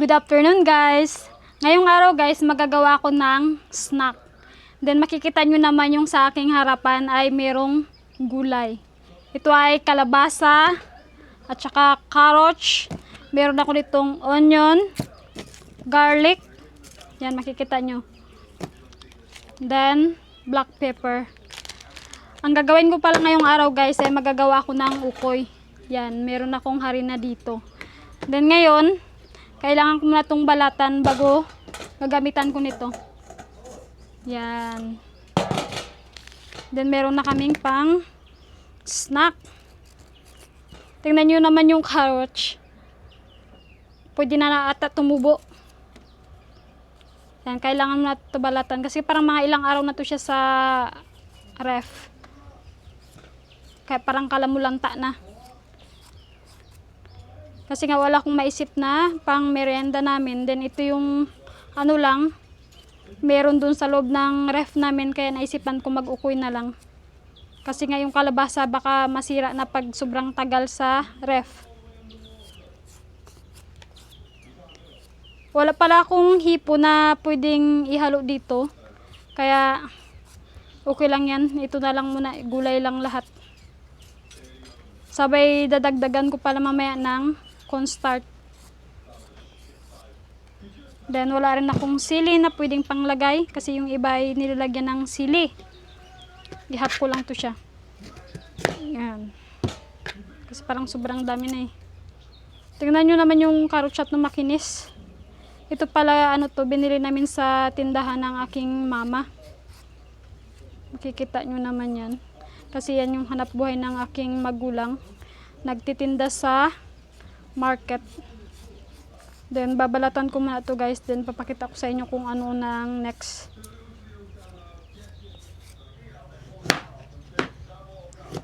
Good afternoon guys! Ngayong araw guys, magagawa ko ng snack. Then makikita nyo naman yung sa aking harapan ay merong gulay. Ito ay kalabasa at saka carrots. Meron ako ditong onion, garlic. Yan, makikita nyo. Then black pepper. Ang gagawin ko pala ngayong araw guys ay magagawa ko ng ukoy. Yan, meron akong harina dito. Then ngayon, kailangan ko muna itong balatan bago gagamitan ko nito. Yan. Then meron na kaming pang snack. Tingnan nyo naman yung carrots. Pwede na ata tumubo. Yan, kailangan mo na ito balatan kasi parang mga ilang araw na to siya sa ref. Kaya parang kalamulanta na. Kasi nga wala akong maisip na pang merienda namin. Then ito yung ano lang, meron dun sa loob ng ref namin. Kaya naisipan ko mag-ukoy na lang. Kasi nga yung kalabasa baka masira na pag sobrang tagal sa ref. Wala pala akong hipo na pwedeng ihalo dito. Kaya okay lang yan. Ito na lang muna, gulay lang lahat. Sabay dadagdagan ko pala mamaya ng cornstarch. Then wala rin akong sili na pwedeng panglagay kasi yung iba ay nilalagyan ng sili. Ihap ko lang to siya. Yan. Kasi parang sobrang dami na eh. Tingnan nyo naman yung carrot shot na makinis. Ito pala ano to, binili namin sa tindahan ng aking mama. Makikita nyo naman yan. Kasi yan yung hanap buhay ng aking magulang. Nagtitinda sa market. Then babalatan ko muna to guys. Then papakita ko sa inyo kung ano nang next.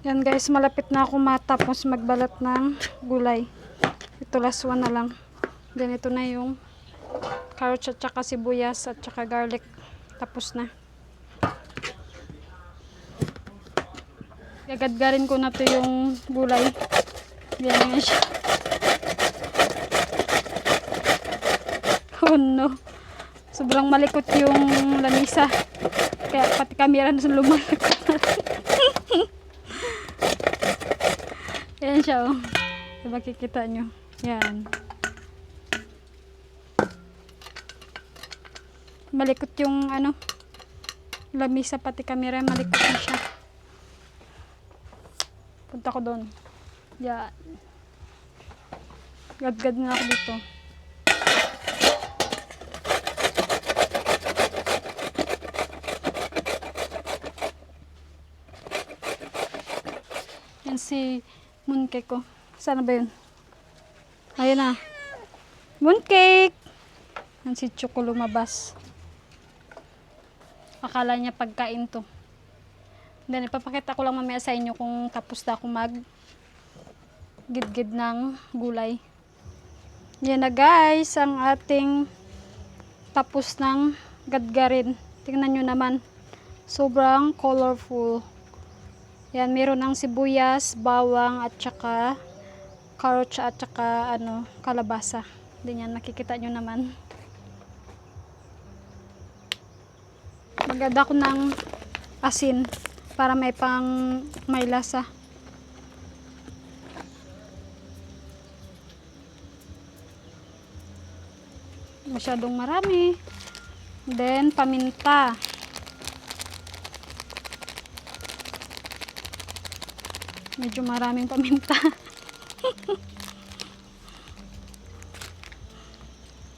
Yan guys, malapit na ako matapos magbalat ng gulay. Ito last one na lang. Then ito na yung carrots at saka sibuyas at saka garlic. Tapos na. Gagadgarin ko na to yung gulay. Yan nga siya. Oh no. Sobrang malikot yung lamisa. Kaya pati camera na lumalakot na. Yan siya oh. Makikita nyo. Yan. Malikot yung ano. Lamisa pati camera. Malikot na siya. Punta ko doon. Yan. Gadgad na ako dito. Yan si mooncake ko. Sana ba yun? Ayun na. Mooncake! Yan si Choco lumabas. Akala niya pagkain to. Then ipapakita ko lang mamaya sa inyo kung tapos na ako mag gidgid ng gulay. Yan na guys, ang ating tapos ng gadgarin. Tingnan nyo naman. Sobrang colorful. Yan, meron ng sibuyas, bawang at saka carrots at saka ano, kalabasa. Din yan, makikita nyo naman. Maganda ko ng asin para may may lasa. Masyadong marami. Then paminta. Medyo maraming paminta.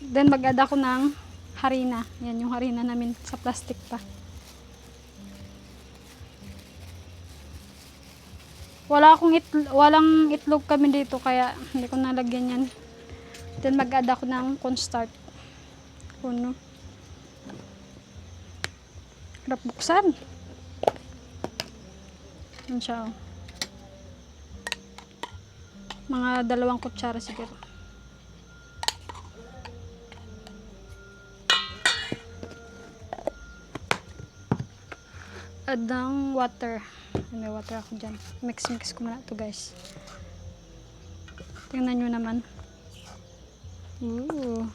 Then mag-add ako ng harina. Yan yung harina namin sa plastic pa. Walang itlog kami dito kaya hindi ko nalagyan yan. Then mag-add ako ng cornstarch. Puno. Harap buksan. Yan siya oh. Mga 2 kutsara siguro. Add ng water. May water ako dyan. Mix ko muna ito guys. Tingnan nyo naman. Ooh.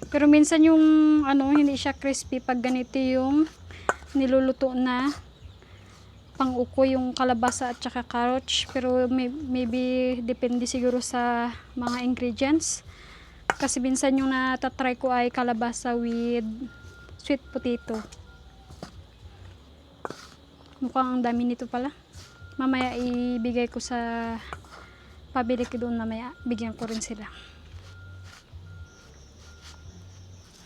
Pero minsan yung ano, hindi siya crispy pag ganito yung niluluto na pang-ukoy, yung kalabasa at saka carrots. Pero maybe depende siguro sa mga ingredients. Kasi minsan yung natatry ko ay kalabasa with sweet potato. Mukhang ang dami nito pala. Mamaya ibigay ko sa pabili ko doon, mamaya bigyan ko rin sila.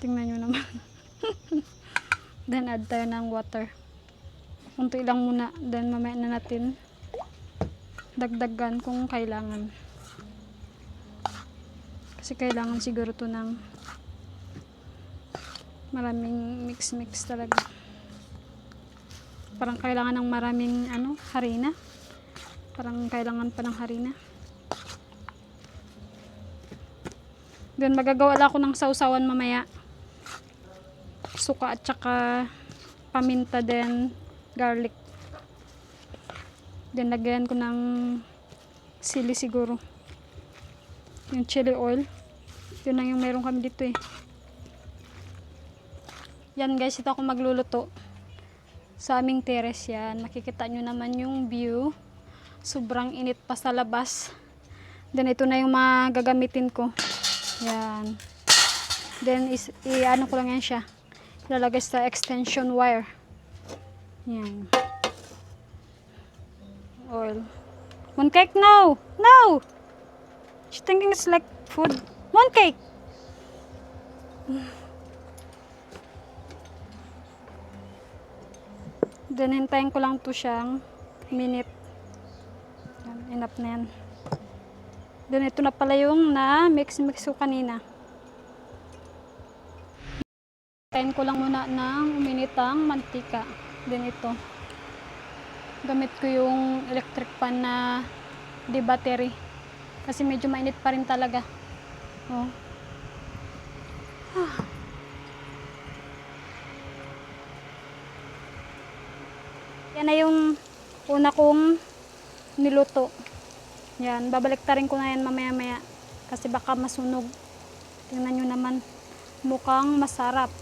Tingnan nyo naman. Then add tayo ng water. Kunti lang muna. Then mamaya na natin dagdagan kung kailangan. Kasi kailangan siguro to ng maraming mix talaga. Parang kailangan ng maraming harina. Parang kailangan pa ng harina. Then magagawa lang ako ng sausawan mamaya. Suka at saka paminta, then garlic. Then lagyan ko ng sili siguro. Yung chili oil. Yun lang yung meron kami dito eh. Yan guys, ito ako magluluto. Sa aming terrace yan. Makikita nyo naman yung view. Sobrang init pa sa labas. Then ito na yung mga gagamitin ko. Yan. Then ano ko lang yan siya. Ilalagay sa extension wire. Yan. Oil. Mooncake, no! No! She's thinking it's like food. Mooncake! Then hintayin ko lang to siyang minute. Yan, enough na yan. Then ito na pala yung mix ko kanina. Hintayin ko lang muna ng uminitang mantika. Then ito. Gamit ko yung electric pan na di battery. Kasi medyo mainit pa rin talaga. Oh. Yan na yung una kong niluto. Yan, babaliktarin ko na yan mamaya-maya. Kasi baka masunog. Tingnan nyo naman. Mukhang masarap.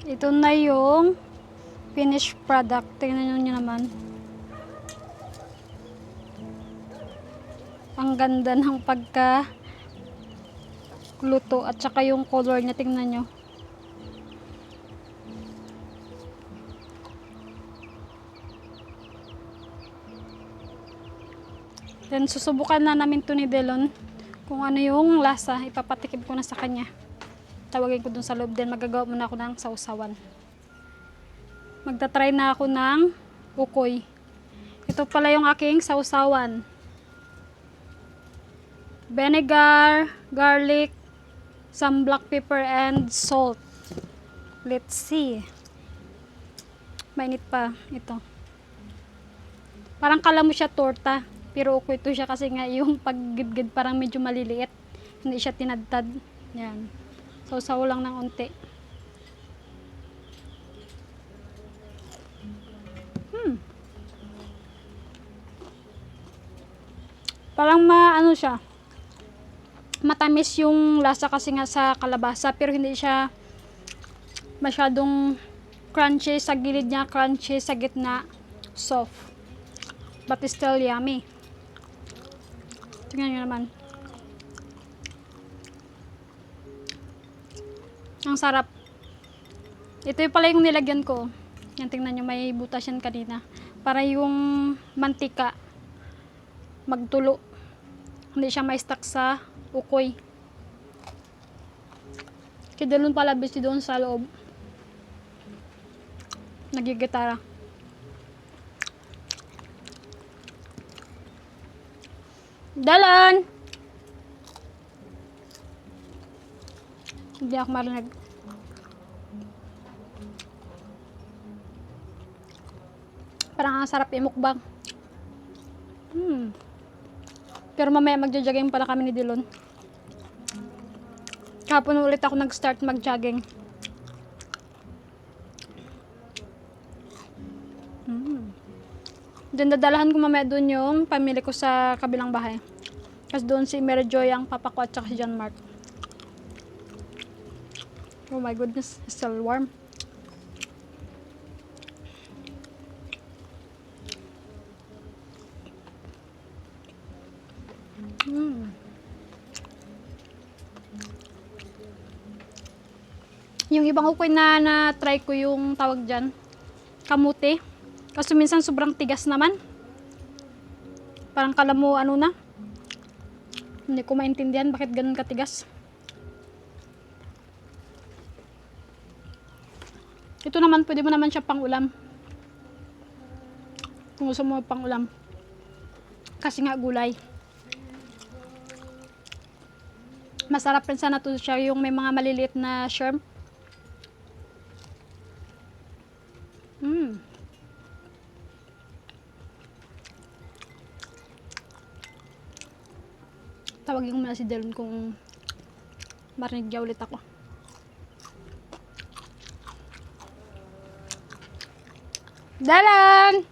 Ito na yung finished product. Tingnan nyo naman. Ang ganda ng luto at saka yung color niya, tingnan nyo. Then susubukan na namin to ni Delon kung ano yung lasa. Ipapatikim ko na sa kanya. Tawagin ko dun sa loob. Then magagawa muna ako ng sausawan. Magta-try na ako ng ukoy. Ito pala yung aking sausawan. Vinegar, garlic, some black pepper and salt. Let's see. Mainit pa ito. Parang kala mo siya torta, pero ukoy ito siya kasi nga yung paggidgid parang medyo maliliit. Hindi siya tinadtad. Yan. Sausaw lang ng unti. Parang siya. Matamis yung lasa kasi nga sa kalabasa, pero hindi siya masyadong crunchy sa gilid niya, crunchy sa gitna, soft. But still yummy. Tingnan nyo naman. Ang sarap. Ito yung pala yung nilagyan ko. Yan, tingnan nyo, may butas yan kanina. Para yung mantika magtulo. Hindi siya may stuck sa ukoy. Kaya doon pala busy doon sa loob. Nagigitara. Dalan! Hindi ako marinig. Parang ang sarap imukbang. Pero mamaya magja-jogging pala kami ni Dilon. Kahapon ulit ako nag-start mag-jogging. Then dadalahan ko mamaya doon yung pamili ko sa kabilang bahay. Kasi doon si Mary Joy ang papa ko at saka si John Mark. Oh my goodness, it's still warm. Yung ibang ukoy na try ko yung tawag dyan, kamuti. Kasi minsan sobrang tigas naman. Parang kala mo ano na. Hindi ko maintindihan bakit ganun katigas. Ito naman, pwede mo naman siya pang ulam. Kung gusto mo pang ulam. Kasi nga gulay. Masarap rin sana to siya yung may mga maliliit na shrimp. Tawagin ko muna si Delon kung marinig niya ulit ako. Delon!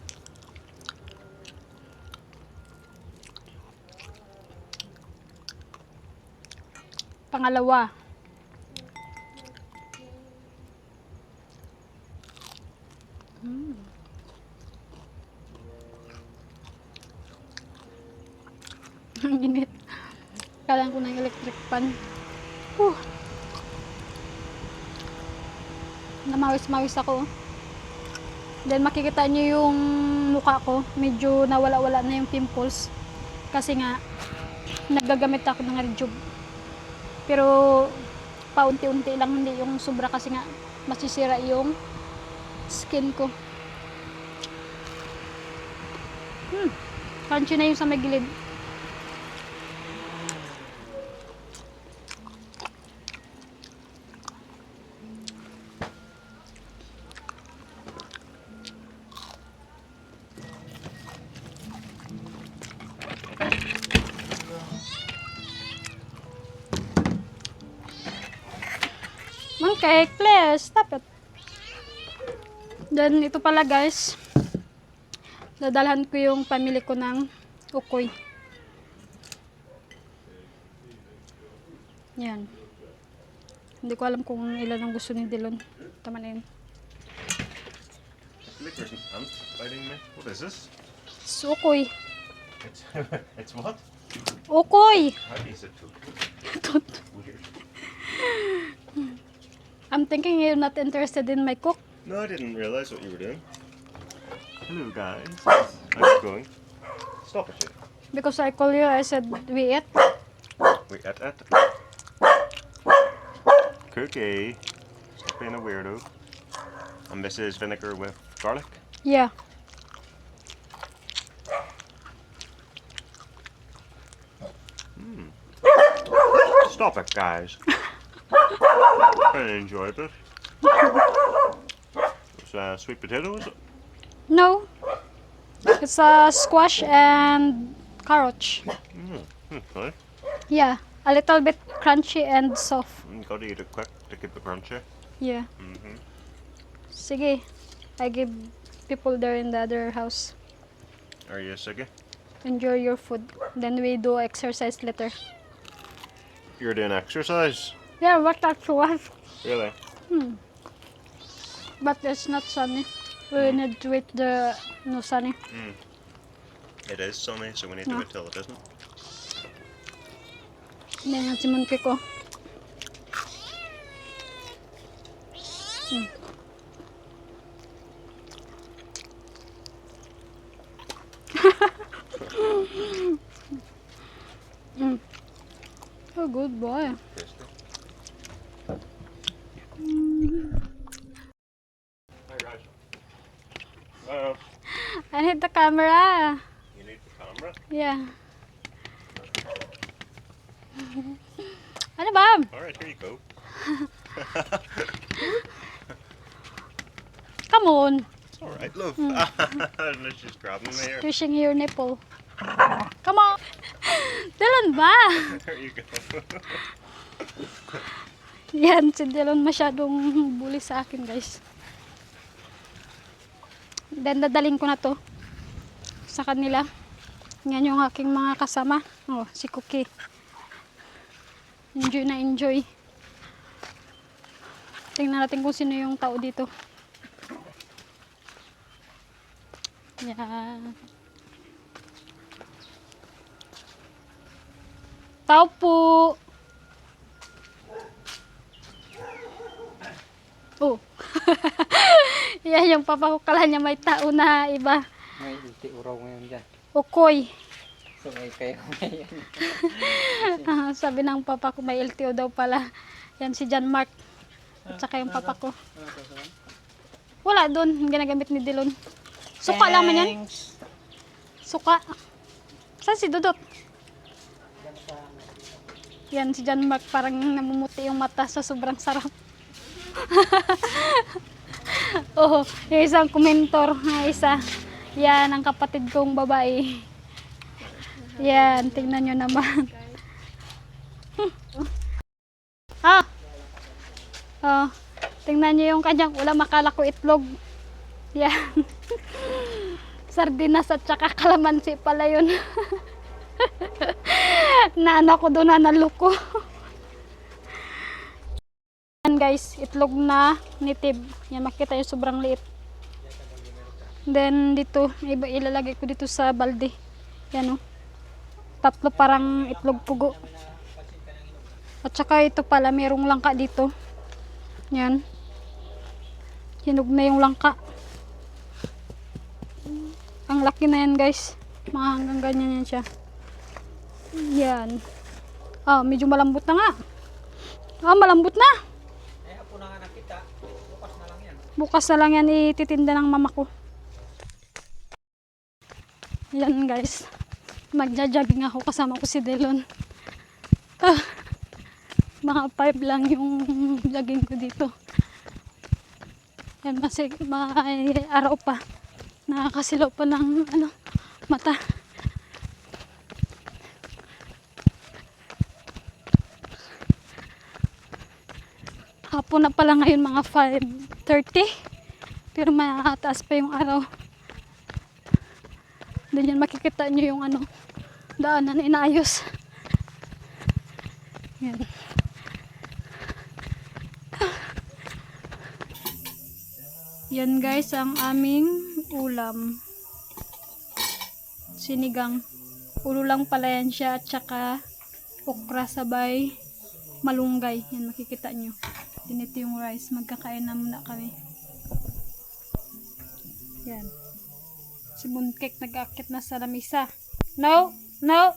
Pangalawa. Ang init. Kailangan ko ng electric fan. Namawis-mawis ako. Then makikita niyo yung mukha ko. Medyo nawala-wala na yung pimples. Kasi nga, nagagamit ako ng Rejuve. Pero, paunti-unti lang, hindi yung sobra kasi nga, masisira yung skin ko. Crunchy na yung sa may gilid. Okay, please, stop it. Then, ito pala guys. Dadalhan ko yung pamili ko ng ukoy. Yan. Hindi ko alam kung ilan ang gusto ni Delon. Tama na yun. Licorice ant biting me. What is this? It's ukoy. It's what? Ukoy! How is it too? Weird. I'm thinking you're not interested in my cook. No, I didn't realize what you were doing. Hello, guys. How's it going? Stop it, you. Because I call you, I said we eat. Wait, at. Cookie. Stop being a weirdo. And this is vinegar with garlic. Yeah. Stop it, guys. I enjoyed it. It's sweet potatoes. No. It's a squash and carrot. Okay. Yeah. A little bit crunchy and soft. You gotta eat it quick to keep it crunchy. Yeah. Sige. I give people there in the other house. Are you sick? Enjoy your food. Then we do exercise later. You're doing exercise? Yeah, what that was. Really? But it's not sunny. We need to wait the no sunny. It is sunny, so we need to wait till it isn't. Yan ang simunti ko. Oh, good boy. Tasty. Hi, guys. Hello. I need the camera. You need the camera? Yeah. Ano ba? Alright, here you go. Come on. It's alright, love. Let's just grabbing me here. Squishing your nipple. Come on. Dylan ba? There you go. Yan, si Dylan masyadong bully sa akin, guys. Then, dadaling ko na to. sa kanila. Yan yung aking mga kasama. Oh, si Cookie. Enjoy na enjoy. Tingnan natin kung sino yung tao dito. Yan. Tao po. Oh. Yan yung papa ko, kala niya may tao na iba. May ilti uraw ngayon dyan. Ukoy. So may kayo ngayon. Sabi ng papa ko may LTO daw pala. Yan si John Mark. At saka yung papa ko. Wala doon. Ginagamit ni Dilon. Suka lang man yan. Suka. Saan si Dudot? Yan si John Mark. Parang namumuti yung mata sa sobrang sarap. Oh, yung isang komentor na isa. Yan ang kapatid kong babae. Yan, tingnan nyo naman. Oh, tingnan nyo yung kanyang ulam, akala ko itlog. Yan. Sardinas at saka kalamansi pala yun. Naano ko doon, nanaluko. Yan guys, itlog na nitib. Yan, makita yung sobrang liit. Then dito, ilalagay ko dito sa balde. Yan o. 3 parang itlog pugo. At saka ito pala, merong langka dito. Yan. Hinog na yung langka. Ang laki na yan guys. Mga hanggang ganyan yan siya. Yan. Ah, medyo malambot na nga. Ah, malambot na. Eh, apo na nga nakita. Bukas na lang yan. Bukas na lang yan ititinda ng mama ko. Yan guys. Magja-jogging ako kasama ko si Delon. Ah, mga 5 lang yung jogging ko dito. Yan, may araw pa. Nakakasilaw pa ng mata. Hapon na pala ngayon, mga 5:30. Pero mataas pa yung araw. Doon yan makikita nyo yung daanan na inaayos. Yan. Yan guys ang aming ulam. Sinigang. Ulo lang pala yan siya at saka okra sabay malunggay. Yan makikita nyo. Dinito yung rice. Magkakain na muna kami. Yan. Si Mooncake nag-aakit na sa lamisa. No! No!